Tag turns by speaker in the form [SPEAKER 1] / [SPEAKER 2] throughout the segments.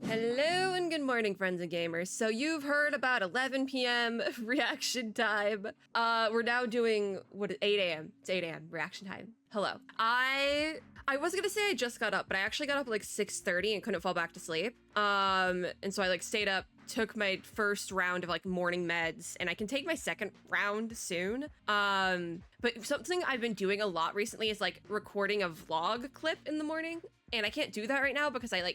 [SPEAKER 1] Hello and good morning, friends and gamers. So you've heard about 11 p.m. reaction time. We're now doing, 8 a.m. It's 8 a.m. reaction time. Hello. I was gonna say I just got up, but I actually got up at like 6:30 and couldn't fall back to sleep. And so I like stayed up, took my first round of like morning meds, and I can take my second round soon. But something I've been doing a lot recently is like recording a vlog clip in the morning. And I can't do that right now because I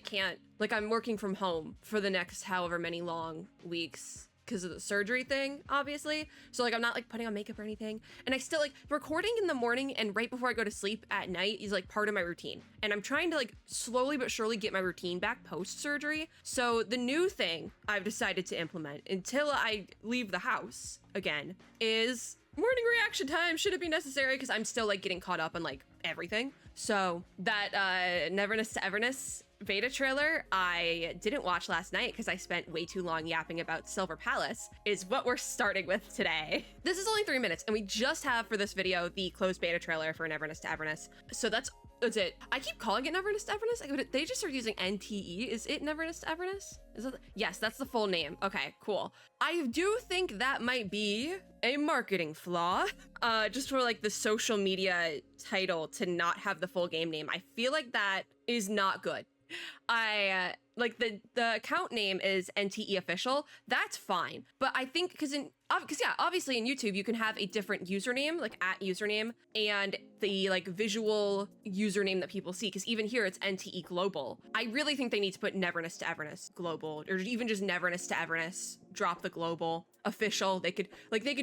[SPEAKER 1] I'm working from home for the next however many long weeks because of the surgery thing, obviously. So like I'm not like putting on makeup or anything. And I still like recording in the morning and right before I go to sleep at night is like part of my routine. And I'm trying to like slowly but surely get my routine back post-surgery. So the new thing I've decided to implement until I leave the house again is morning reaction time. Should it be necessary? Because I'm still like getting caught up on like everything. So that Neverness to Everness beta trailer I didn't watch last night because I spent way too long yapping about Silver Palace is what we're starting with today. This is only 3 minutes and we just have for this video the closed beta trailer for Neverness to Everness. So that's it. I keep calling it Neverness to Everness. They just started using NTE. Is it Neverness to Everness? Is it? Yes, that's the full name. Okay, cool. I do think that might be a marketing flaw, just for like the social media title to not have the full game name. I feel like that is not good. Like the account name is NTE official. That's fine. But I think because obviously in YouTube, you can have a different username, like @username, and the like visual username that people see. Because even here, it's NTE Global. I really think they need to put Neverness to Everness Global, or even just Neverness to Everness. Drop the global official. They could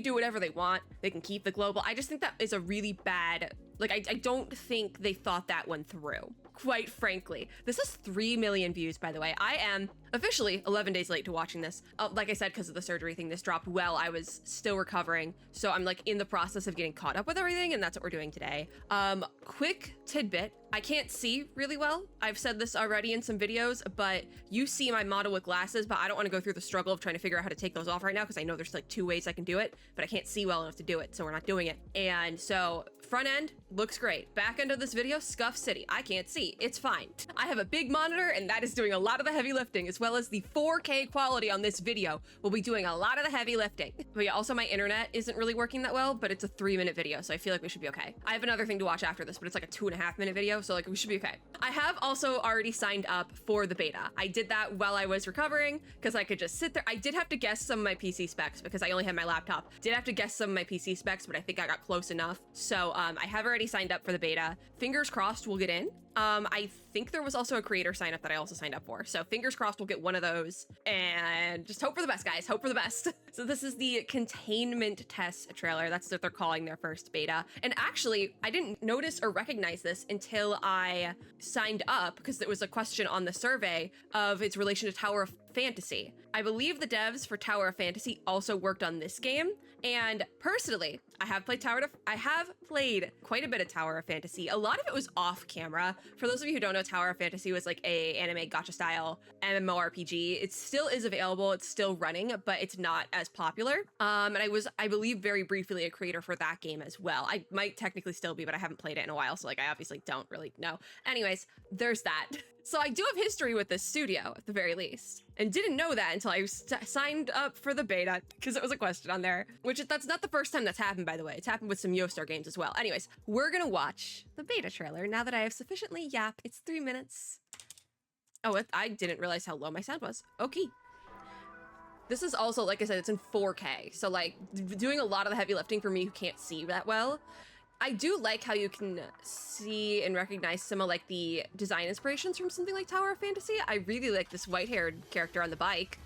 [SPEAKER 1] do whatever they want. They can keep the global. I just think that is a really bad. Like I don't think they thought that one through. Quite frankly, this is 3 million views, by the way. I am officially 11 days late to watching this. Like I said, because of the surgery thing, this dropped while I was still recovering. So I'm like in the process of getting caught up with everything, and that's what we're doing today. Quick tidbit. I can't see really well. I've said this already in some videos, but you see my model with glasses, but I don't want to go through the struggle of trying to figure out how to take those off right now because I know there's like 2 ways I can do it, but I can't see well enough to do it, so we're not doing it. And so front end looks great. Back end of this video, Scuff City. I can't see. It's fine. I have a big monitor, and that is doing a lot of the heavy lifting, as well as the 4K quality on this video will be doing a lot of the heavy lifting. But yeah, also my internet isn't really working that well, but it's a 3-minute video, so I feel like we should be okay. I have another thing to watch after this, but it's like a 2.5-minute video, so like we should be okay. I have also already signed up for the beta. I did that while I was recovering because I could just sit there. I did have to guess some of my PC specs because I only had my laptop. Did have to guess some of my PC specs, but I think I got close enough. So I have already signed up for the beta. Fingers crossed we'll get in. I think there was also a creator sign up that I also signed up for. So fingers crossed we'll get one of those and just hope for the best, guys. Hope for the best. So this is the containment test trailer. That's what they're calling their first beta. And actually, I didn't notice or recognize this until I signed up because there was a question on the survey of its relation to Tower of Fantasy. I believe the devs for Tower of Fantasy also worked on this game. And personally, I have played quite a bit of Tower of Fantasy. A lot of it was off camera. For those of you who don't know, Tower of Fantasy was like a anime gacha style MMORPG. It still is available. It's still running, but it's not as popular. And I believe very briefly a creator for that game as well. I might technically still be, but I haven't played it in a while. So like, I obviously don't really know. Anyways, there's that. So I do have history with this studio at the very least, and didn't know that until I signed up for the beta because it was a question on there, that's not the first time that's happened, by the way. It's happened with some Yo-Star games as well. Anyways, we're gonna watch the beta trailer now that I have sufficiently yapped. It's 3 minutes. Oh, I didn't realize how low my sound was. Okay. This is also, like I said, it's in 4K. So like doing a lot of the heavy lifting for me who can't see that well. I do like how you can see and recognize some of like the design inspirations from something like Tower of Fantasy. I really like this white-haired character on the bike.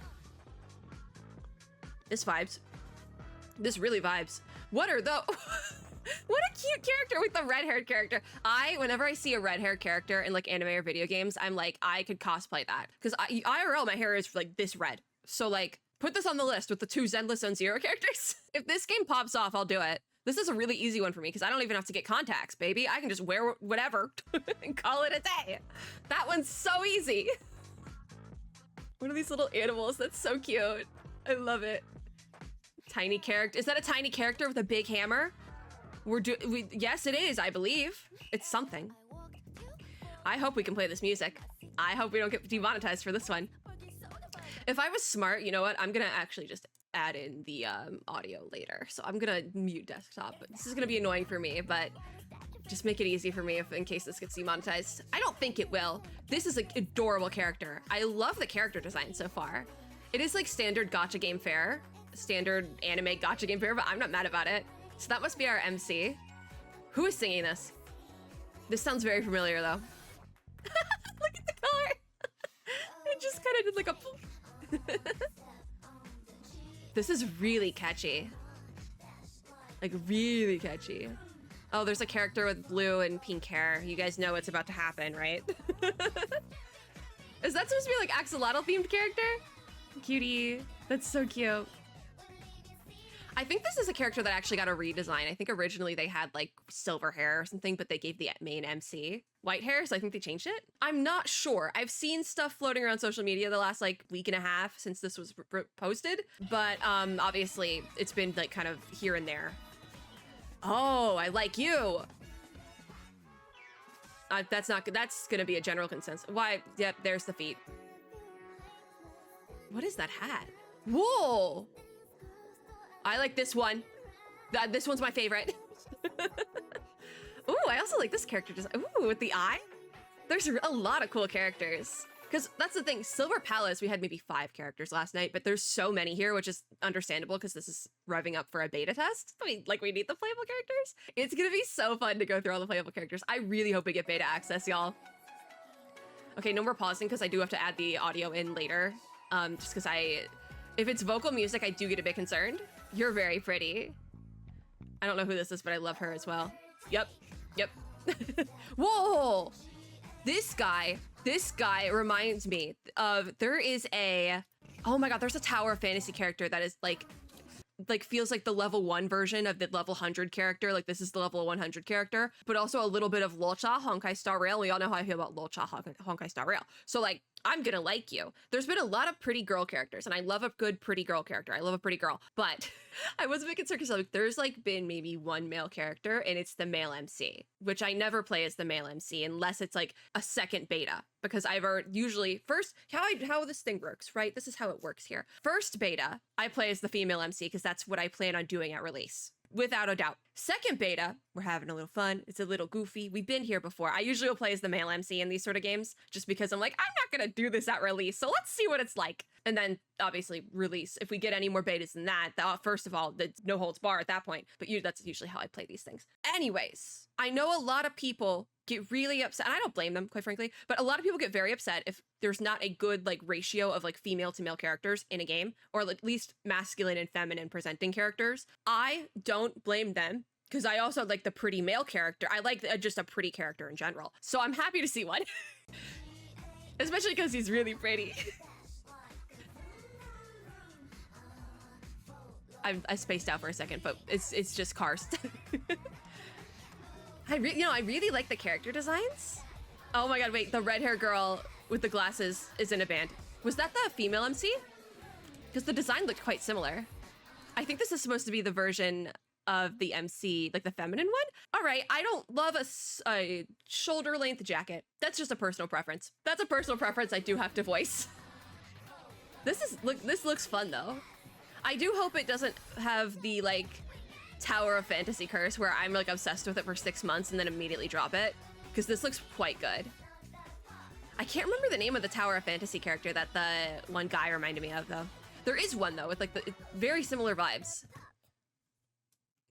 [SPEAKER 1] This vibes. This really vibes. What are those? What a cute character with the red-haired character. Whenever I see a red-haired character in like anime or video games, I'm like, I could cosplay that. Because IRL, my hair is like this red. So like, put this on the list with the 2 Zenless and Zero characters. If this game pops off, I'll do it. This is a really easy one for me because I don't even have to get contacts, baby. I can just wear whatever and call it a day. That one's so easy. What are these little animals? That's so cute. I love it. Tiny character. Is that a tiny character with a big hammer? Yes, it is, I believe. It's something. I hope we can play this music. I hope we don't get demonetized for this one. If I was smart, you know what? I'm gonna actually just add in the audio later. So I'm gonna mute desktop. This is gonna be annoying for me, but just make it easy for me if in case this gets demonetized. I don't think it will. This is an adorable character. I love the character design so far. It is like standard gacha game fare, standard anime gacha game fare, but I'm not mad about it. So that must be our MC. Who is singing this? This sounds very familiar though. Look at the color. It just kind of did like a This is really catchy. Like really catchy. Oh, there's a character with blue and pink hair. You guys know what's about to happen, right? Is that supposed to be like axolotl themed character? Cutie. That's so cute. I think this is a character that actually got a redesign. I think originally they had like silver hair or something, but they gave the main MC white hair, so I think they changed it. I'm not sure. I've seen stuff floating around social media the last like week and a half since this was posted, but obviously it's been like kind of here and there. Oh, I like you. That's not good. That's gonna be a general consensus. Why? Yep, there's the feet. What is that hat? Whoa! I like this one. This one's my favorite. Ooh, I also like this character design. Ooh, with the eye. There's a lot of cool characters. Because that's the thing, Silver Palace, we had maybe 5 characters last night, but there's so many here, which is understandable because this is revving up for a beta test. I mean, like, we need the playable characters. It's gonna be so fun to go through all the playable characters. I really hope we get beta access, y'all. Okay, no more pausing because I do have to add the audio in later. Just because if it's vocal music, I do get a bit concerned. You're very pretty. I don't know who this is, but I love her as well. Yep. Whoa! This guy reminds me of, there is oh my god, there's a Tower of Fantasy character that is like feels like the level 1 version of the level 100 character. Like this is the level 100 character, but also a little bit of Lolcha, Honkai Star Rail. We all know how I feel about Lolcha, Honkai Star Rail. So like, I'm gonna like you. There's been a lot of pretty girl characters, and I love a good pretty girl character. I love a pretty girl, but I was a bit concerned because like, there's like been maybe 1 male character, and it's the male MC, which I never play as the male MC unless it's like a second beta, because I've usually first how this thing works, right? This is how it works here. First beta, I play as the female MC because that's what I plan on doing at release. Without a doubt. Second beta, we're having a little fun. It's a little goofy. We've been here before. I usually will play as the male MC in these sort of games just because I'm like, I'm not gonna do this at release, so let's see what it's like. And then obviously release. If we get any more betas than that, first of all, that's no holds bar at that point. But that's usually how I play these things. Anyways, I know a lot of people get really upset, and I don't blame them, quite frankly, but a lot of people get very upset if there's not a good like ratio of like female to male characters in a game, or at least masculine and feminine presenting characters. I don't blame them, because I also like the pretty male character. I like just a pretty character in general. So I'm happy to see one. Especially because he's really pretty. I spaced out for a second, but it's just Karst. I really like the character designs. Oh my god, wait, the red hair girl with the glasses is in a band. Was that the female MC? Because the design looked quite similar. I think this is supposed to be the version of the MC, like the feminine one. All right, I don't love a shoulder length jacket. That's just a personal preference. That's a personal preference I do have to voice. This looks fun though. I do hope it doesn't have the like Tower of Fantasy curse where I'm like obsessed with it for 6 months and then immediately drop it, because this looks quite good. I can't remember the name of the Tower of Fantasy character that the one guy reminded me of though. There is one though with like the very similar vibes.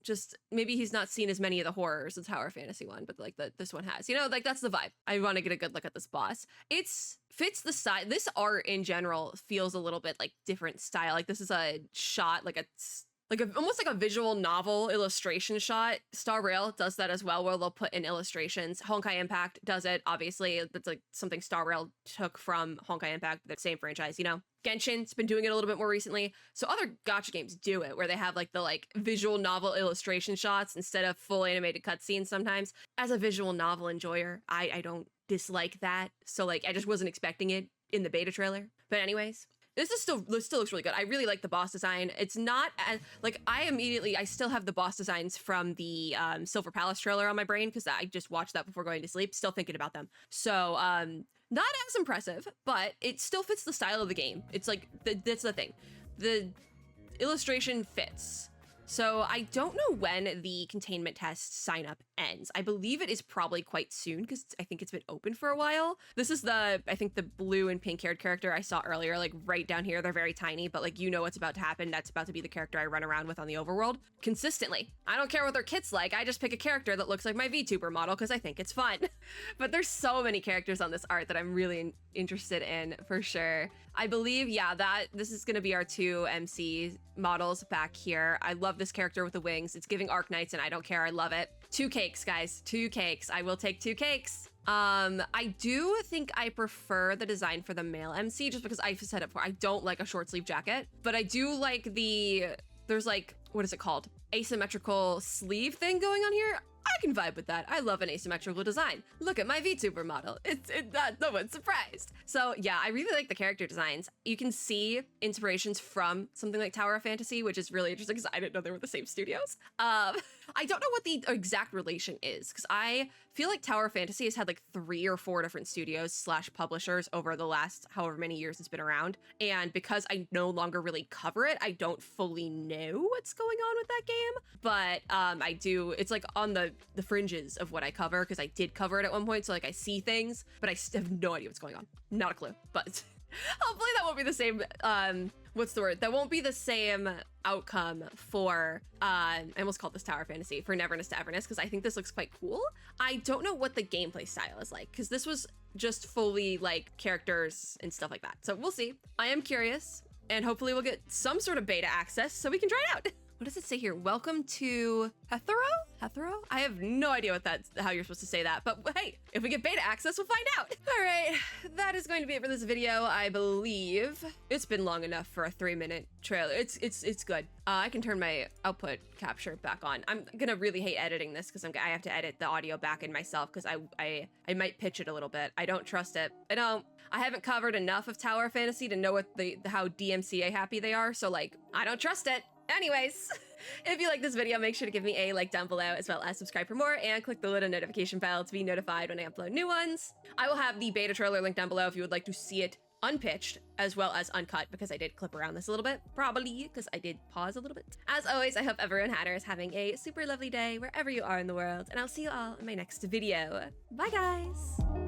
[SPEAKER 1] Just maybe he's not seen as many of the horrors as the Tower of Fantasy one, but like this one has. You know, like that's the vibe. I want to get a good look at this boss. Fits the style. This art in general feels a little bit like different style. Like this is a shot, like almost like a visual novel illustration shot. Star Rail does that as well, where they'll put in illustrations. Honkai Impact does it, obviously. That's like something Star Rail took from Honkai Impact, the same franchise, you know? Genshin's been doing it a little bit more recently. So other gacha games do it, where they have like the like visual novel illustration shots instead of full animated cutscenes sometimes. As a visual novel enjoyer, I don't dislike that. So like, I just wasn't expecting it in the beta trailer. But anyways, this still looks really good. I really like the boss design. It's not as, like, I still have the boss designs from the Silver Palace trailer on my brain, because I just watched that before going to sleep, still thinking about them. So, Not as impressive, but it still fits the style of the game. It's like, that's the thing. The illustration fits. So I don't know when the containment test sign up ends. I believe it is probably quite soon because I think it's been open for a while. This is I think the blue and pink haired character I saw earlier, like right down here. They're very tiny, but like, you know what's about to happen. That's about to be the character I run around with on the overworld consistently. I don't care what their kit's like. I just pick a character that looks like my VTuber model because I think it's fun. But there's so many characters on this art that I'm really interested in for sure. I believe, yeah, that this is going to be our 2 MC models back here. I love this character with the wings. It's giving Arc Knights and I don't care. I love it. 2 cakes, guys. 2 cakes. I will take 2 cakes. I do think I prefer the design for the male MC just because I've said it before. I don't like a short sleeve jacket, but I do like there's like, what is it called? Asymmetrical sleeve thing going on here. I can vibe with that. I love an asymmetrical design. Look at my VTuber model. It's not, no one's surprised. So yeah, I really like the character designs. You can see inspirations from something like Tower of Fantasy, which is really interesting because I didn't know they were the same studios. I don't know what the exact relation is because I feel like Tower of Fantasy has had like 3 or 4 different studios / publishers over the last however many years it's been around. And because I no longer really cover it, I don't fully know what's going on with that game. But I do, it's like on the fringes of what I cover because I did cover it at one point. So like I see things, but I have no idea what's going on. Not a clue, but hopefully that won't be the same, what's the word? That won't be the same outcome for, I almost called this Tower Fantasy, for Neverness to Everness, because I think this looks quite cool. I don't know what the gameplay style is like, because this was just fully like characters and stuff like that. So we'll see. I am curious, and hopefully we'll get some sort of beta access so we can try it out. What does it say here? Welcome to Hethero? I have no idea how you're supposed to say that, but hey, if we get beta access, we'll find out. All right, that is going to be it for this video, I believe. It's been long enough for a 3-minute trailer. It's good. I can turn my output capture back on. I'm gonna really hate editing this because I have to edit the audio back in myself because I might pitch it a little bit. I don't trust it. I haven't covered enough of Tower Fantasy to know what how DMCA happy they are, so like, I don't trust it. Anyways, if you like this video, make sure to give me a like down below, as well as subscribe for more and click the little notification bell to be notified when I upload new ones. I will have the beta trailer link down below if you would like to see it unpitched as well as uncut, because I did clip around this a little bit, probably because I did pause a little bit. As always, I hope everyone Hatter is having a super lovely day wherever you are in the world, and I'll see you all in my next video. Bye guys!